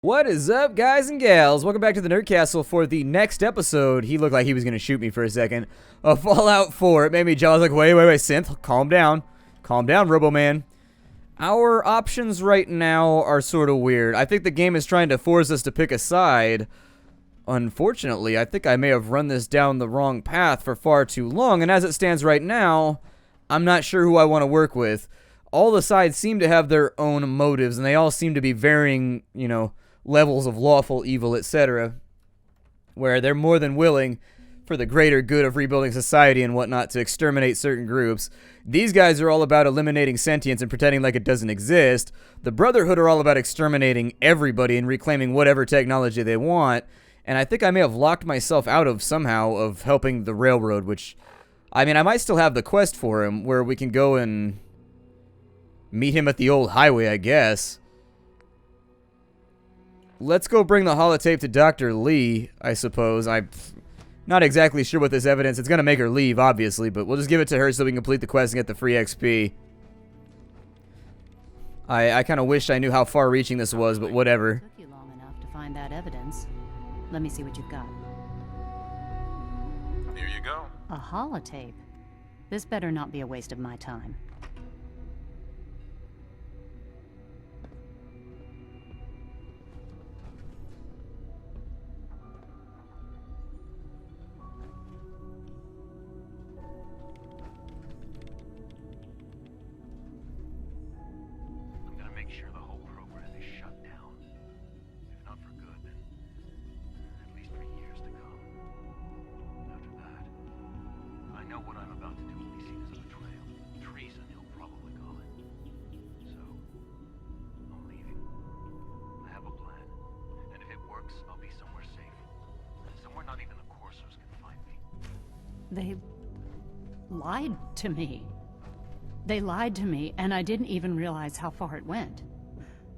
What is up, guys and gals? Welcome back to the Nerd Castle for the next episode. He looked like he was going to shoot me for a second. Of Fallout 4. It made me jealous. Like, wait, Synth, calm down. Calm down, Robo-Man. Our options right now are sort of weird. I think the game is trying to force us to pick a side. Unfortunately, I think I may have run this down the wrong path for far too long, and as it stands right now, I'm not sure who I want to work with. All the sides seem to have their own motives, and they all seem to be varying, levels of lawful evil, etc., where they're more than willing, for the greater good of rebuilding society and whatnot, to exterminate certain groups. These guys are all about eliminating sentience and pretending like it doesn't exist. The Brotherhood are all about exterminating everybody and reclaiming whatever technology they want. And I think I may have locked myself out of somehow of helping the Railroad, which, I mean, I might still have the quest for him where we can go and meet him at the old highway, I guess. Let's go bring the holotape to Dr. Lee, I suppose. I'm not exactly sure what this evidence... It's going to make her leave, obviously, but we'll just give it to her so we can complete the quest and get the free XP. I kind of wish I knew how far-reaching this was, but whatever. It took you long enough to find that evidence. Let me see what you've got. Here you go. A holotape? This better not be a waste of my time. They lied to me. They lied to me, and I didn't even realize how far it went.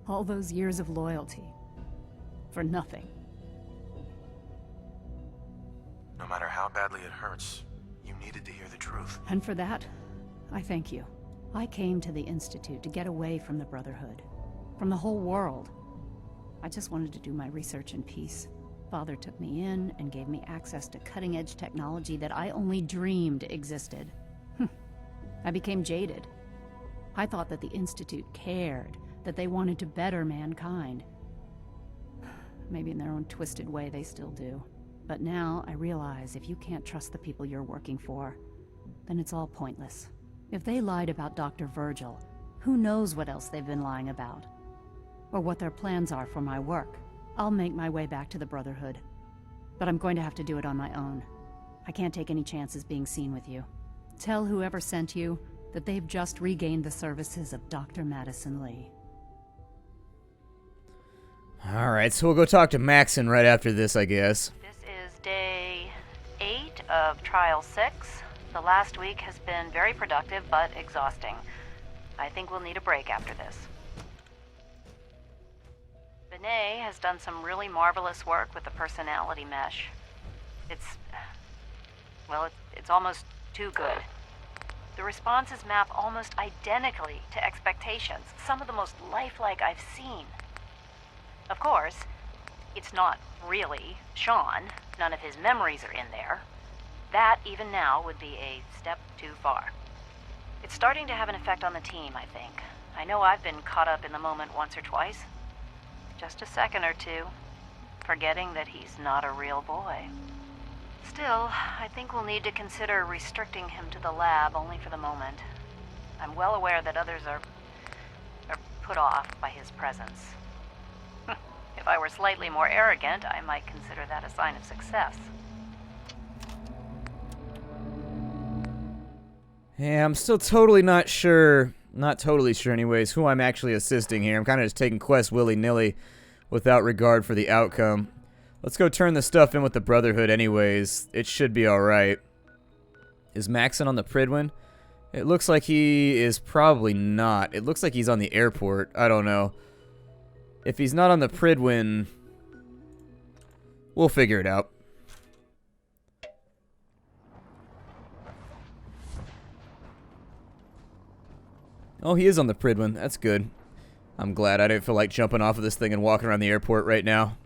All those years of loyalty. For nothing. No matter how badly it hurts, you needed to hear the truth. And for that, I thank you. I came to the Institute to get away from the Brotherhood. From the whole world. I just wanted to do my research in peace. Father took me in and gave me access to cutting-edge technology that I only dreamed existed. I became jaded. I thought that the Institute cared, that they wanted to better mankind. Maybe in their own twisted way they still do. But now I realize if you can't trust the people you're working for, then it's all pointless. If they lied about Dr. Virgil, who knows what else they've been lying about? Or what their plans are for my work. I'll make my way back to the Brotherhood, but I'm going to have to do it on my own. I can't take any chances being seen with you. Tell whoever sent you that they've just regained the services of Dr. Madison Lee. Alright, so we'll go talk to Maxon right after this, I guess. This is day 8 of Trial 6. The last week has been very productive, but exhausting. I think we'll need a break after this. Benet has done some really marvelous work with the personality mesh. It's almost too good. The responses map almost identically to expectations, some of the most lifelike I've seen. Of course, it's not really Sean. None of his memories are in there. That, even now, would be a step too far. It's starting to have an effect on the team, I think. I know I've been caught up in the moment once or twice. Just a second or two, forgetting that he's not a real boy. Still, I think we'll need to consider restricting him to the lab only for the moment. I'm well aware that others are put off by his presence. If I were slightly more arrogant, I might consider that a sign of success. Yeah, I'm still totally not totally sure anyways, who I'm actually assisting here. I'm kind of just taking quests willy-nilly without regard for the outcome. Let's go turn the stuff in with the Brotherhood anyways. It should be alright. Is Maxon on the Pridwin? It looks like he is probably not. It looks like he's on the airport. I don't know. If he's not on the Pridwin, we'll figure it out. Oh, he is on the Pridwin. That's good. I'm glad I didn't feel like jumping off of this thing and walking around the airport right now.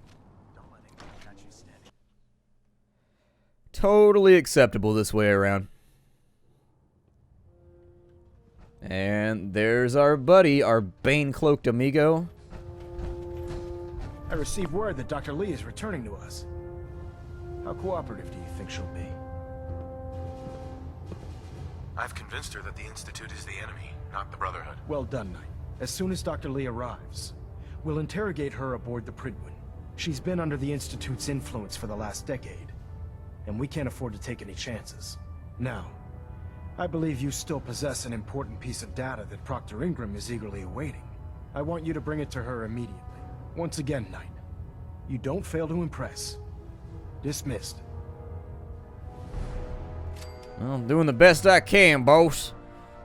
Totally acceptable this way around. And there's our buddy, our Bane-cloaked amigo. I received word that Dr. Lee is returning to us. How cooperative do you think she'll be? I've convinced her that the Institute is the enemy, not the Brotherhood. Well done, Knight. As soon as Dr. Lee arrives, we'll interrogate her aboard the Pridwin. She's been under the Institute's influence for the last decade, and we can't afford to take any chances. Now, I believe you still possess an important piece of data that Proctor Ingram is eagerly awaiting. I want you to bring it to her immediately. Once again, Knight, you don't fail to impress. Dismissed. Well, I'm doing the best I can, boss.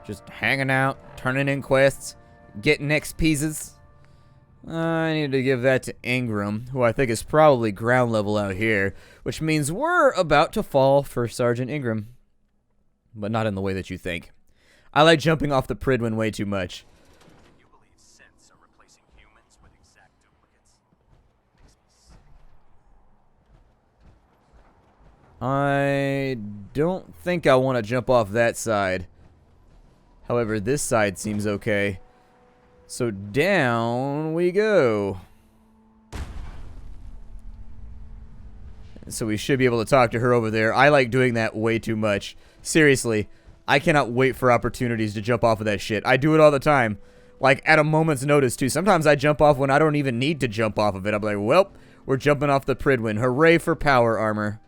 Just hanging out, turning in quests, getting XPs. I need to give that to Ingram, who I think is probably ground level out here, which means we're about to fall for Sergeant Ingram. But not in the way that you think. I like jumping off the Pridwin way too much. You believe synths are replacing humans with exact duplicates? Makes me sick. I don't think I want to jump off that side. However, this side seems okay. So down we go. So we should be able to talk to her over there. I like doing that way too much. Seriously, I cannot wait for opportunities to jump off of that shit. I do it all the time. Like, at a moment's notice, too. Sometimes I jump off when I don't even need to jump off of it. I'm like, well, we're jumping off the Pridwin. Hooray for power armor.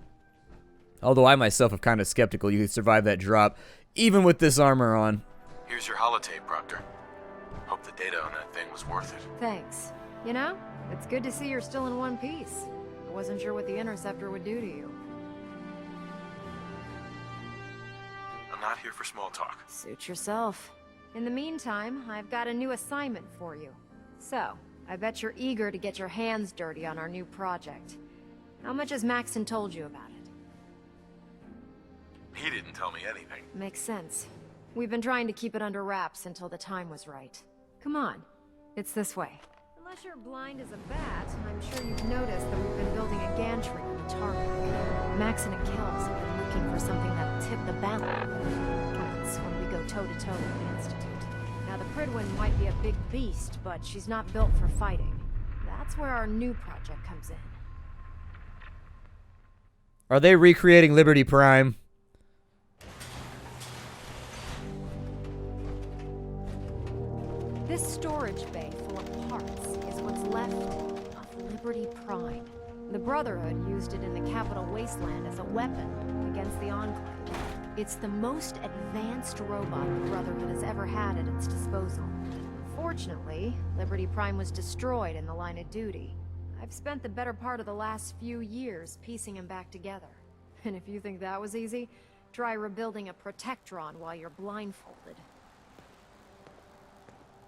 Although I myself am kind of skeptical you could survive that drop, even with this armor on. Here's your holotape, Proctor. Hope the data on that thing was worth it. Thanks. You know, it's good to see you're still in one piece. I wasn't sure what the Interceptor would do to you. I'm not here for small talk. Suit yourself. In the meantime, I've got a new assignment for you. So, I bet you're eager to get your hands dirty on our new project. How much has Maxon told you about it? He didn't tell me anything. Makes sense. We've been trying to keep it under wraps until the time was right. Come on. It's this way. Unless you're blind as a bat, I'm sure you've noticed that we've been building a gantry on the tarmac. Maxon and Kells have been looking for something that'll tip the balance. Counts when we go toe-to-toe with the Institute. Now, the Pridwin might be a big beast, but she's not built for fighting. That's where our new project comes in. Are they recreating Liberty Prime? This storage bay full of parts is what's left of Liberty Prime. The Brotherhood used it in the Capital Wasteland as a weapon against the Enclave. It's the most advanced robot the Brotherhood has ever had at its disposal. Fortunately, Liberty Prime was destroyed in the line of duty. I've spent the better part of the last few years piecing him back together. And if you think that was easy, try rebuilding a Protectron while you're blindfolded.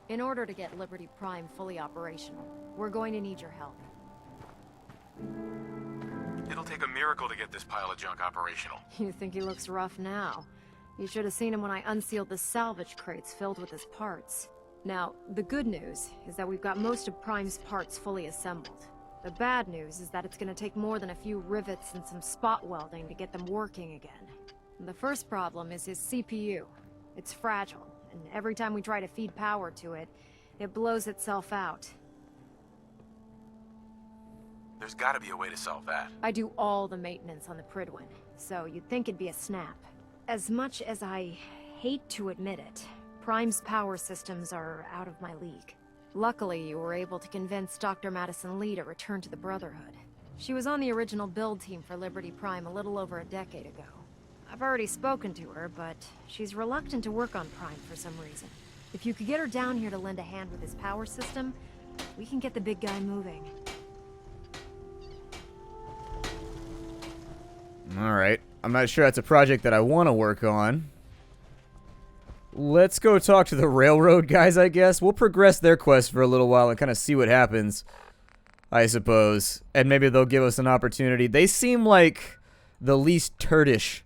In order to get Liberty Prime fully operational, we're going to need your help. It'll take a miracle to get this pile of junk operational. You think he looks rough now? You should have seen him when I unsealed the salvage crates filled with his parts. Now, the good news is that we've got most of Prime's parts fully assembled. The bad news is that it's going to take more than a few rivets and some spot welding to get them working again. The first problem is his CPU. It's fragile, and every time we try to feed power to it, it blows itself out. There's gotta be a way to solve that. I do all the maintenance on the Pridwin, so you'd think it'd be a snap. As much as I hate to admit it, Prime's power systems are out of my league. Luckily, you were able to convince Dr. Madison Lee to return to the Brotherhood. She was on the original build team for Liberty Prime a little over a decade ago. I've already spoken to her, but she's reluctant to work on Prime for some reason. If you could get her down here to lend a hand with his power system, we can get the big guy moving. Alright. I'm not sure that's a project that I want to work on. Let's go talk to the railroad guys, I guess. We'll progress their quest for a little while and kind of see what happens, I suppose. And maybe they'll give us an opportunity. They seem like the least turdish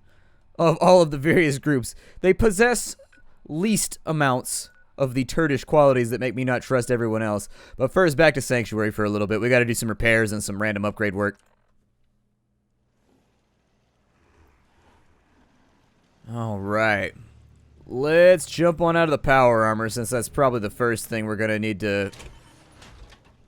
of all of the various groups. They possess least amounts of the turdish qualities that make me not trust everyone else. But first, back to Sanctuary for a little bit. We got to do some repairs and some random upgrade work. Alright. Let's jump on out of the power armor, since that's probably the first thing we're going to need to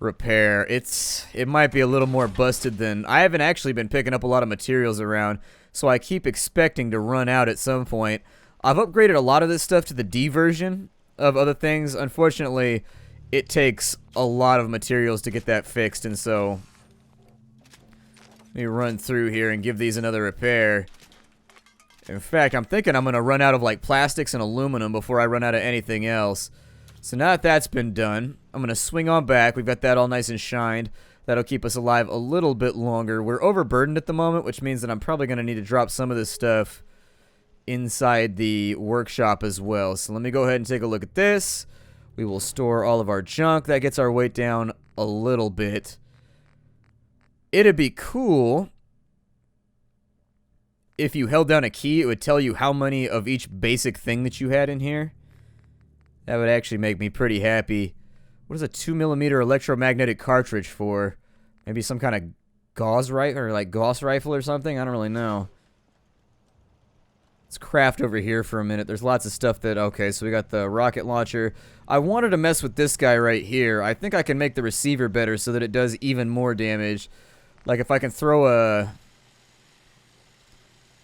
repair. It might be a little more busted than... I haven't actually been picking up a lot of materials around, so I keep expecting to run out at some point. I've upgraded a lot of this stuff to the D version of other things. Unfortunately, it takes a lot of materials to get that fixed, and so... Let me run through here and give these another repair. In fact, I'm thinking I'm going to run out of like plastics and aluminum before I run out of anything else. So now that that's been done, I'm going to swing on back. We've got that all nice and shined. That'll keep us alive a little bit longer. We're overburdened at the moment, which means that I'm probably going to need to drop some of this stuff inside the workshop as well. So let me go ahead and take a look at this. We will store all of our junk. That gets our weight down a little bit. It'd be cool if you held down a key, it would tell you how many of each basic thing that you had in here. That would actually make me pretty happy. What is a 2mm electromagnetic cartridge for? Maybe some kind of gauze rifle, or like Gauss rifle or something? I don't really know. Let's craft over here for a minute. There's lots of stuff that... Okay, so we got the rocket launcher. I wanted to mess with this guy right here. I think I can make the receiver better so that it does even more damage. Like if I can throw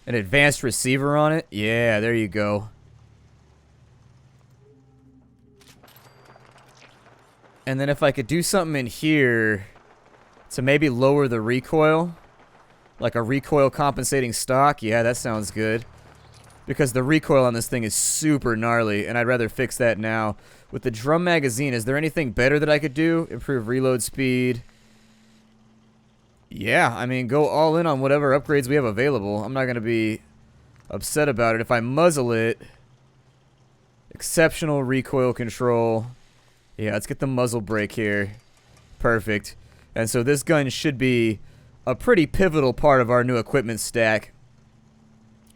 an advanced receiver on it. Yeah, there you go. And then if I could do something in here to maybe lower the recoil. Like a recoil compensating stock. Yeah, that sounds good. Because the recoil on this thing is super gnarly, and I'd rather fix that now. With the drum magazine, is there anything better that I could do? Improve reload speed. Yeah, I mean, go all in on whatever upgrades we have available. I'm not going to be upset about it. If I muzzle it, exceptional recoil control. Yeah, let's get the muzzle brake here. Perfect. And so this gun should be a pretty pivotal part of our new equipment stack.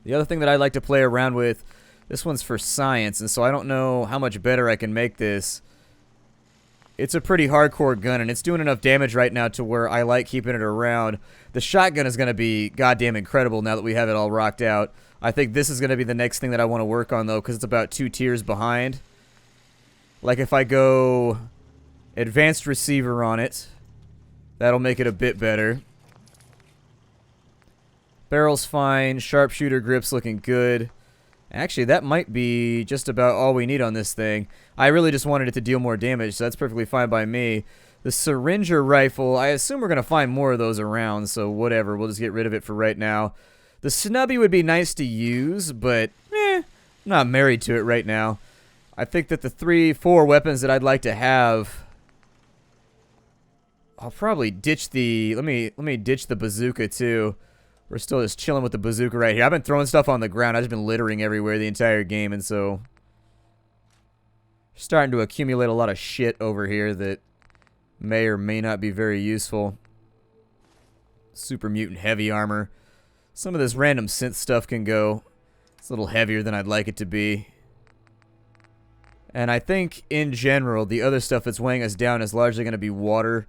The other thing that I'd like to play around with, this one's for science, and so I don't know how much better I can make this. It's a pretty hardcore gun, and it's doing enough damage right now to where I like keeping it around. The shotgun is going to be goddamn incredible now that we have it all rocked out. I think this is going to be the next thing that I want to work on, though, because it's about 2 tiers behind. Like, if I go advanced receiver on it, that'll make it a bit better. Barrel's fine. Sharpshooter grip's looking good. Actually, that might be just about all we need on this thing. I really just wanted it to deal more damage, so that's perfectly fine by me. The Syringer rifle, I assume we're going to find more of those around, so whatever. We'll just get rid of it for right now. The Snubby would be nice to use, but I'm not married to it right now. I think that the 3-4 weapons that I'd like to have... I'll probably ditch the... Let me ditch the bazooka, too. We're still just chilling with the bazooka right here. I've been throwing stuff on the ground. I've just been littering everywhere the entire game, and so... starting to accumulate a lot of shit over here that may or may not be very useful. Super mutant heavy armor. Some of this random synth stuff can go. It's a little heavier than I'd like it to be. And I think, in general, the other stuff that's weighing us down is largely going to be water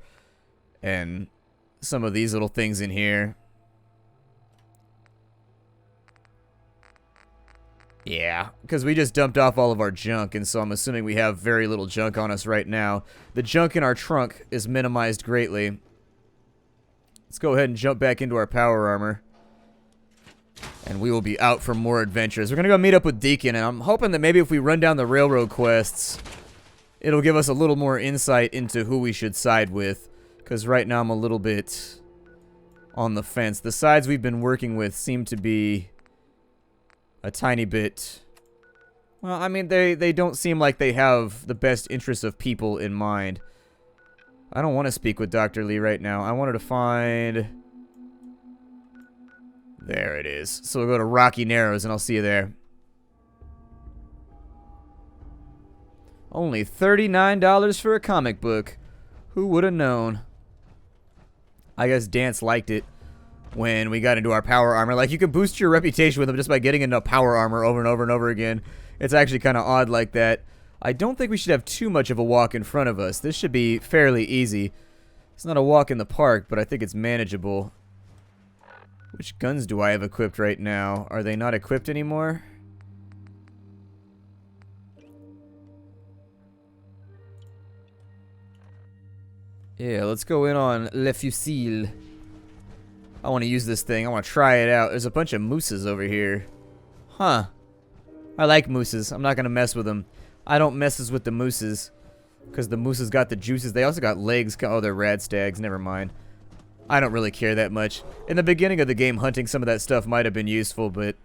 and some of these little things in here. Yeah, because we just dumped off all of our junk, and so I'm assuming we have very little junk on us right now. The junk in our trunk is minimized greatly. Let's go ahead and jump back into our power armor. And we will be out for more adventures. We're going to go meet up with Deacon, and I'm hoping that maybe if we run down the railroad quests, it'll give us a little more insight into who we should side with. Because right now I'm a little bit on the fence. The sides we've been working with seem to be... a tiny bit... Well, I mean, they don't seem like they have the best interests of people in mind. I don't want to speak with Dr. Lee right now. I wanted to find... There it is. So we'll go to Rocky Narrows, and I'll see you there. Only $39 for a comic book. Who would have known? I guess Dance liked it when we got into our power armor. Like, you can boost your reputation with them just by getting into power armor over and over and over again. It's actually kind of odd like that. I don't think we should have too much of a walk in front of us. This should be fairly easy. It's not a walk in the park, but I think it's manageable. Which guns do I have equipped right now? Are they not equipped anymore? Yeah, let's go in on Le Fusil. I want to use this thing. I want to try it out. There's a bunch of mooses over here. Huh. I like mooses. I'm not going to mess with them. I don't messes with the mooses. Because the mooses got the juices. They also got legs. Oh, they're rad stags. Never mind. I don't really care that much. In the beginning of the game, hunting some of that stuff might have been useful, but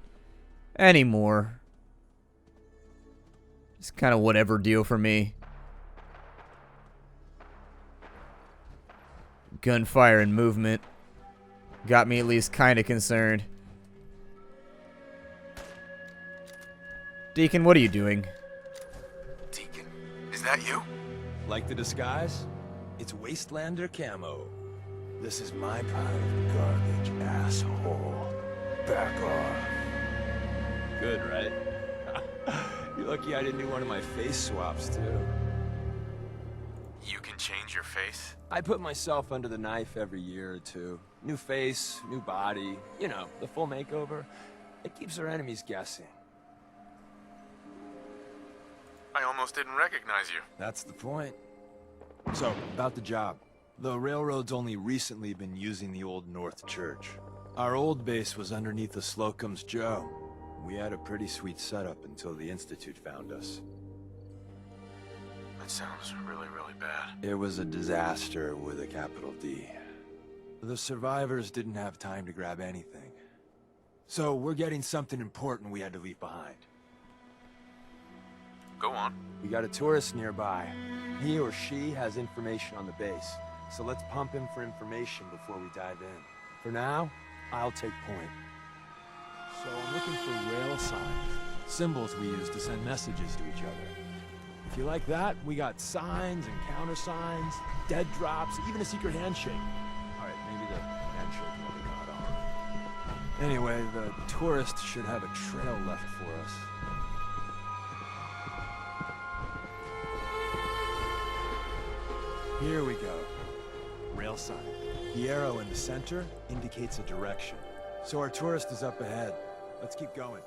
anymore. It's kind of whatever deal for me. Gunfire and movement got me at least kind of concerned. Deacon, what are you doing? Deacon, is that you? Like the disguise? It's Wastelander camo. This is my pile of garbage, asshole. Back off. Good, right? You're lucky I didn't do one of my face swaps, too. You can change your face? I put myself under the knife every year or two. New face, new body, you know, the full makeover. It keeps our enemies guessing. I almost didn't recognize you. That's the point. So, about the job. The railroad's only recently been using the Old North Church. Our old base was underneath the Slocum's Joe. We had a pretty sweet setup until the Institute found us. That sounds really, really bad. It was a disaster with a capital D. The survivors didn't have time to grab anything. So we're getting something important we had to leave behind. Go on. We got a tourist nearby. He or she has information on the base. So let's pump him for information before we dive in. For now, I'll take point. So I'm looking for rail signs. Symbols we use to send messages to each other. If you like that, we got signs and countersigns, dead drops, even a secret handshake. Alright, maybe the handshake never got on. Anyway, the tourist should have a trail left for us. Here we go. Rail sign. The arrow in the center indicates a direction. So our tourist is up ahead. Let's keep going.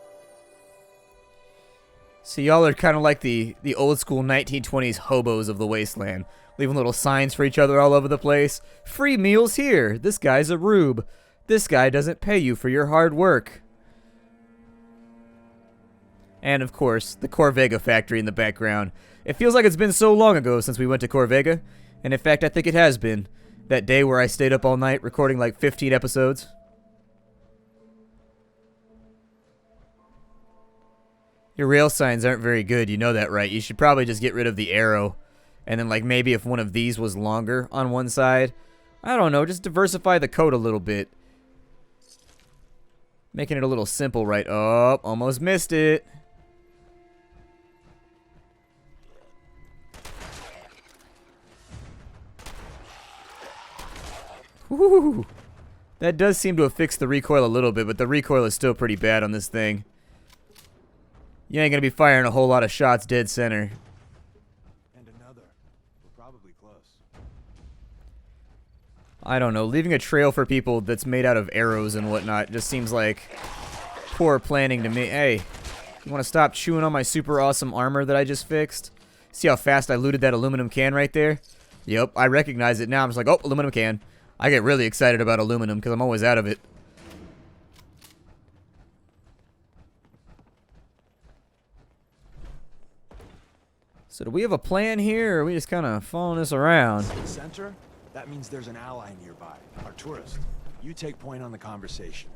So y'all are kind of like the old school 1920s hobos of the wasteland, leaving little signs for each other all over the place. Free meals here. This guy's a rube. This guy doesn't pay you for your hard work. And of course, the Corvega factory in the background. It feels like it's been so long ago since we went to Corvega, and in fact I think it has been. That day where I stayed up all night recording like 15 episodes. Your rail signs aren't very good, you know that, right? You should probably just get rid of the arrow. And then like maybe if one of these was longer on one side. I don't know, just diversify the code a little bit. Making it a little simple, right? Oh, almost missed it. Woo! That does seem to have fixed the recoil a little bit, but the recoil is still pretty bad on this thing. You ain't gonna be firing a whole lot of shots dead center. And another. We're probably close. I don't know. Leaving a trail for people that's made out of arrows and whatnot just seems like poor planning to me. Hey, you want to stop chewing on my super awesome armor that I just fixed? See how fast I looted that aluminum can right there? Yep, I recognize it now. I'm just like, oh, aluminum can. I get really excited about aluminum because I'm always out of it. So do we have a plan here, or are we just kind of following this around? Center? That means there's an ally nearby, our tourist. You take point on the conversation.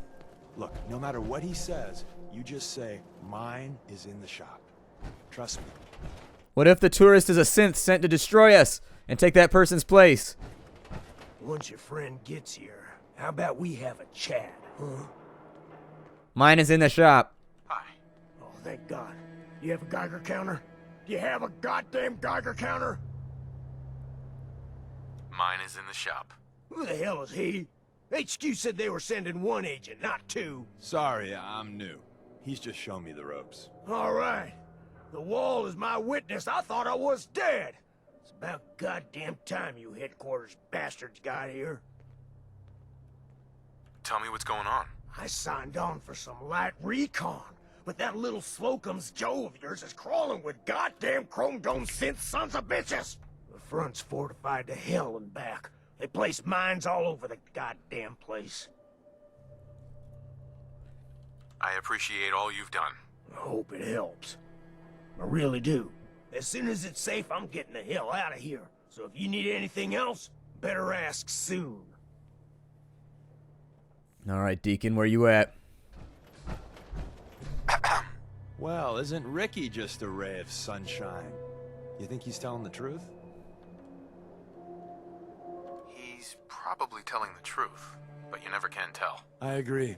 Look, no matter what he says, you just say, mine is in the shop. Trust me. What if the tourist is a synth sent to destroy us and take that person's place? Once your friend gets here, how about we have a chat, huh? Mine is in the shop. Hi. Oh, thank God. You have a Geiger counter? Do you have a goddamn Geiger counter? Mine is in the shop. Who the hell is he? HQ said they were sending one agent, not two. Sorry, I'm new. He's just shown me the ropes. All right. The wall is my witness. I thought I was dead. It's about goddamn time you headquarters bastards got here. Tell me what's going on. I signed on for some light recon, but that little Slocum's Joe of yours is crawling with goddamn chrome dome synth sons of bitches. The front's fortified to hell and back. They place mines all over the goddamn place. I appreciate all you've done. I hope it helps. I really do. As soon as it's safe, I'm getting the hell out of here. So if you need anything else, better ask soon. All right, Deacon, where you at? Well, isn't Ricky just a ray of sunshine? You think he's telling the truth? He's probably telling the truth, but you never can tell. I agree.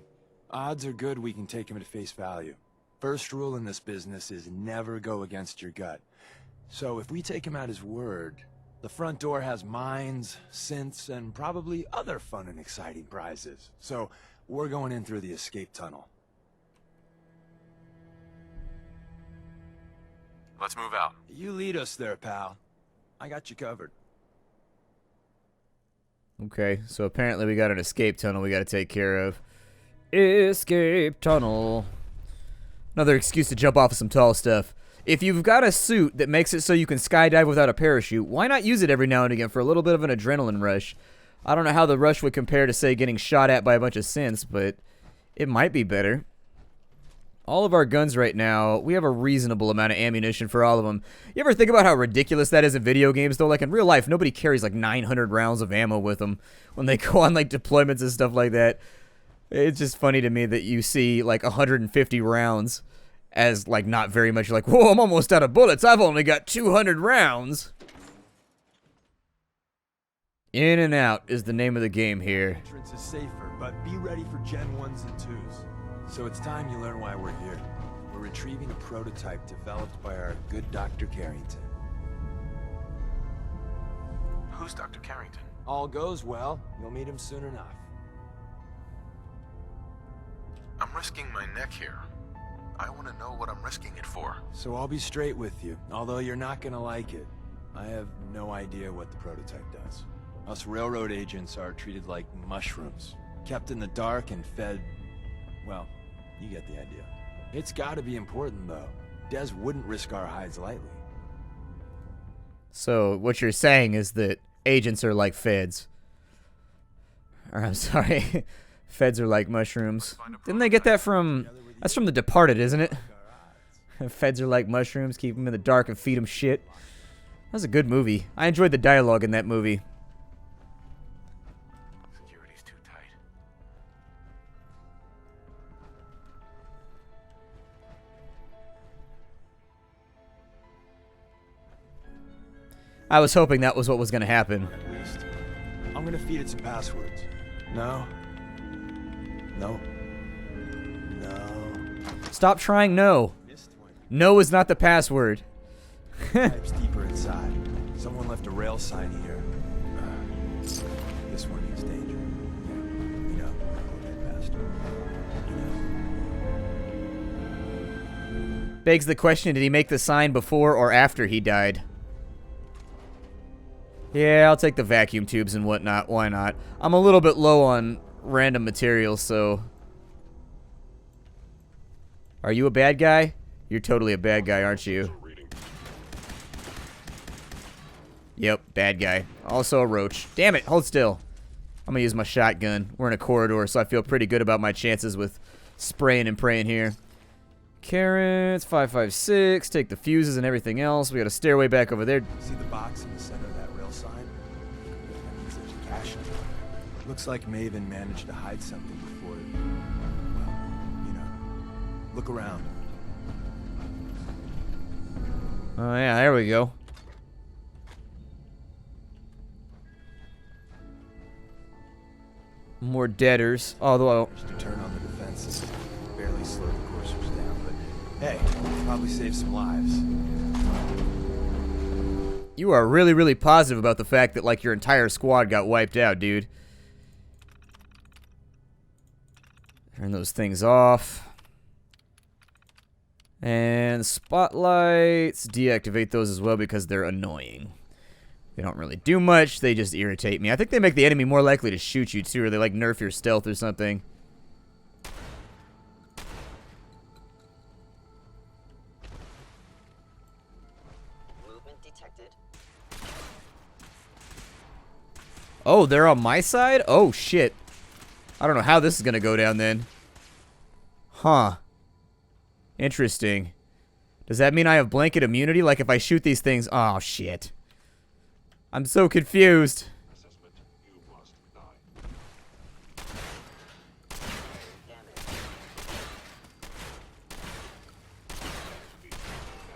Odds are good we can take him at face value. First rule in this business is never go against your gut. So if we take him at his word, the front door has mines, synths, and probably other fun and exciting prizes. So we're going in through the escape tunnel. Let's move out. You lead us there, pal. I got you covered. Okay, so apparently we got an escape tunnel we got to take care of. Escape tunnel. Another excuse to jump off of some tall stuff. If you've got a suit that makes it so you can skydive without a parachute, why not use it every now and again for a little bit of an adrenaline rush? I don't know how the rush would compare to, say, getting shot at by a bunch of synths, but it might be better. All of our guns right now, we have a reasonable amount of ammunition for all of them. You ever think about how ridiculous that is in video games, though? Like, in real life, nobody carries, like, 900 rounds of ammo with them when they go on, like, deployments and stuff like that. It's just funny to me that you see, like, 150 rounds as, like, not very much. You're like, whoa, I'm almost out of bullets. I've only got 200 rounds. In and Out is the name of the game here. Entrance is safer, but be ready for Gen 1s and 2s. So it's time you learn why we're here. We're retrieving a prototype developed by our good Dr. Carrington. Who's Dr. Carrington? All goes well, you'll meet him soon enough. I'm risking my neck here. I want to know what I'm risking it for. So I'll be straight with you, although you're not gonna like it. I have no idea what the prototype does. Us railroad agents are treated like mushrooms, kept in the dark and fed, well, you get the idea. It's gotta be important, though. Des wouldn't risk our hides lightly. So what you're saying is that agents are like feds. Or, I'm sorry, feds are like mushrooms. Didn't they get that from... That's from The Departed, isn't it? Feds are like mushrooms, keep them in the dark and feed them shit. That was a good movie. I enjoyed the dialogue in that movie. Security's too tight. I was hoping that was what was going to happen. At least. I'm gonna feed it some passwords. No. No. No. Stop trying no. No is not the password. Pipes deeper inside. Someone left a rail sign here. This one means danger. Yeah, you know, that bastard. You know. Begs the question, did he make the sign before or after he died? Yeah, I'll take the vacuum tubes and whatnot. Why not? I'm a little bit low on random materials, so... Are you a bad guy? You're totally a bad guy, aren't you? Yep, bad guy. Also a roach. Damn it, hold still. I'm gonna use my shotgun. We're in a corridor, so I feel pretty good about my chances with spraying and praying here. Carrots, 556, take the fuses and everything else. We got a stairway back over there. See the box in the center of that rail sign? That means there's cash in it. Looks like Maven managed to hide something before, well, you know. Look around. Oh yeah, there we go. More deaders, although... To turn on the defenses. Barely slow the coursers down, but hey, probably save some lives. You are really, really positive about the fact that, like, your entire squad got wiped out, dude. Turn those things off. And spotlights, deactivate those as well because they're annoying. They don't really do much, they just irritate me. I think they make the enemy more likely to shoot you too, or they like nerf your stealth or something. Movement detected. Oh, they're on my side? Oh, shit. I don't know how this is gonna go down then. Huh. Interesting. Does that mean I have blanket immunity? Like if I shoot these things? Oh, shit. I'm so confused.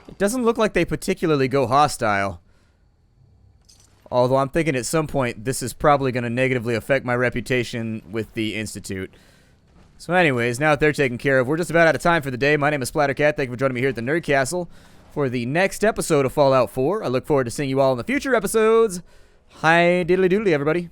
It doesn't look like they particularly go hostile. Although I'm thinking at some point this is probably going to negatively affect my reputation with the Institute. So anyways, now that they're taken care of, we're just about out of time for the day. My name is Splattercat. Thank you for joining me here at the Nerd Castle for the next episode of Fallout 4. I look forward to seeing you all in the future episodes. Hi diddly doodly, everybody.